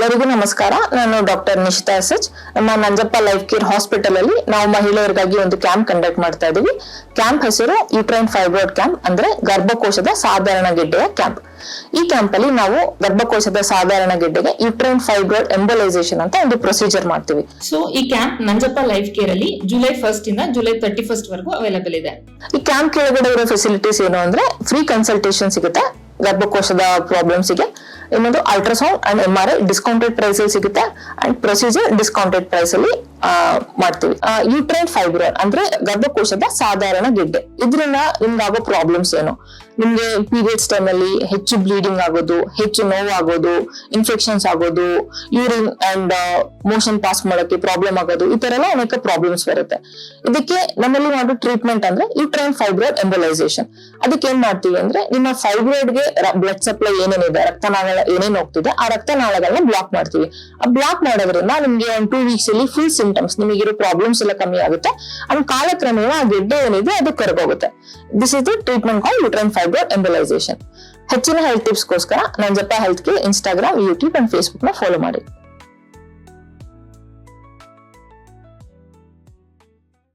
ಎಲ್ಲರಿಗೂ ನಮಸ್ಕಾರ. ನಾನು ಡಾಕ್ಟರ್ ನಿಶಿತಾ ಎಸ್. ನಮ್ಮ ನಂಜಪ್ಪ ಲೈಫ್ ಕೇರ್ ಹಾಸ್ಪಿಟಲ್ ಅಲ್ಲಿ ನಾವು ಮಹಿಳೆಯರಿಗಾಗಿ ಒಂದು ಕ್ಯಾಂಪ್ ಕಂಡಕ್ಟ್ ಮಾಡ್ತಾ ಇದೀವಿ. ಕ್ಯಾಂಪ್ ಹೆಸರು ಯೂಟ್ರೈನ್ ಫೈಬ್ರಾಯ್ಡ್ ಕ್ಯಾಂಪ್, ಅಂದ್ರೆ ಗರ್ಭಕೋಶದ ಸಾಧಾರಣ ಗೆಡ್ಡೆಯ ಕ್ಯಾಂಪ್. ಈ ಕ್ಯಾಂಪ್ ಅಲ್ಲಿ ನಾವು ಗರ್ಭಕೋಶದ ಸಾಧಾರಣ ಗೆಡ್ಡೆಗೆ ಯೂಟ್ರೈನ್ ಫೈಬ್ರಾಯ್ಡ್ ಎಂಬಲೈಸೇಷನ್ ಅಂತ ಒಂದು ಪ್ರೊಸೀಜರ್ ಮಾಡ್ತೀವಿ. ಸೊ ಈ ಕ್ಯಾಂಪ್ ನಂಜಪ್ಪ ಲೈಫ್ ಕೇರ್ ಅಲ್ಲಿ ಜುಲೈ 1 ಇಂದ ಜುಲೈ 31 ವರೆಗೂ ಅವೈಲೇಬಲ್ ಇದೆ. ಈ ಕ್ಯಾಂಪ್ ಕೆಳಗಡೆ ಇರೋ ಫೆಸಿಲಿಟೀಸ್ ಏನು ಅಂದ್ರೆ ಫ್ರೀ ಕನ್ಸಲ್ಟೇಷನ್ ಸಿಗುತ್ತೆ ಗರ್ಭಕೋಶದ ಪ್ರಾಬ್ಲಮ್ಸ್ ಗೆ. ಇನ್ನೊಂದು ultrasound and MRI discounted price ಅಲ್ಲಿ ಸಿಗುತ್ತೆ ಅಂಡ್ ಪ್ರೊಸೀಜರ್ ಡಿಸ್ಕೌಂಟೆಡ್ ಪ್ರೈಸ್ ಅಲ್ಲಿ ಮಾಡ್ತೀವಿ. ಯೂಟ್ರೈನ್ ಫೈಬ್ರಾಯ್ಡ್ ಅಂದ್ರೆ ಗರ್ಭಕೋಶದ ಸಾಧಾರಣ ಗೆಡ್ಡೆ. ಇದರಿಂದ ನಿಮ್ಗಾಗೋ ಪ್ರಾಬ್ಲಮ್ಸ್ ಏನು? ನಿಮ್ಗೆ ಪೀರಿಯಡ್ಸ್ ಟೈಮ್ ಅಲ್ಲಿ ಹೆಚ್ಚು ಬ್ಲೀಡಿಂಗ್ ಆಗೋದು, ಹೆಚ್ಚು ನೋವು ಆಗೋದು, ಇನ್ಫೆಕ್ಷನ್ಸ್ ಆಗೋದು, ಯೂರಿನ್ ಅಂಡ್ ಮೋಷನ್ ಪಾಸ್ ಮಾಡೋಕೆ ಪ್ರಾಬ್ಲಮ್ ಆಗೋದು, ಈ ತರ ಎಲ್ಲ ಅನೇಕ ಪ್ರಾಬ್ಲಮ್ಸ್ ಬರುತ್ತೆ. ಇದಕ್ಕೆ ನಮ್ಮಲ್ಲಿ ಮಾಡೋ ಟ್ರೀಟ್ಮೆಂಟ್ ಅಂದ್ರೆ ಯೂಟ್ರೈನ್ ಫೈಬ್ರಾಯ್ಡ್ ಎಂಬಲೈಸೇಷನ್. ಅದಕ್ಕೆ ಏನ್ ಮಾಡ್ತೀವಿ ಅಂದ್ರೆ ನಿಮ್ಮ ಫೈಬ್ರಾಯ್ಡ್ ಗೆ ಬ್ಲಡ್ ಸಪ್ಲೈ ಏನೇನಿದೆ, ರಕ್ತನಾಳ ಏನೇನ್ ಹೋಗ್ತಿದೆ, ಆ ರಕ್ತನಾಳಗಳನ್ನ ಬ್ಲಾಕ್ ಮಾಡ್ತೀವಿ. ಆ ಬ್ಲಾಕ್ ಮಾಡೋದ್ರಿಂದ ನಿಮ್ಗೆ ಒಂದು 2 weeks ಅಲ್ಲಿ ಫುಲ್ ಸಿಂಟಮ್ಸ್, ನಿಮಗಿರೋ ಪ್ರಾಬ್ಲಮ್ಸ್ ಎಲ್ಲ ಕಮ್ಮಿ ಆಗುತ್ತೆ ಅಂಡ್ ಕಾಲಕ್ರಮೇಣ ಆ ಗೆಡ್ಡೆ ಏನಿದೆ ಅದು ಕರಗೋಗುತ್ತೆ. This is the treatment called uterine fibroid embolization. ಹೆಚ್ಚಿನ ಹೆಲ್ತ್ ಟಿಪ್ಸ್ ಗೋಸ್ಕರ Nanjappa health care Instagram, YouTube and Facebook ನ ಫಾಲೋ ಮಾಡಿ.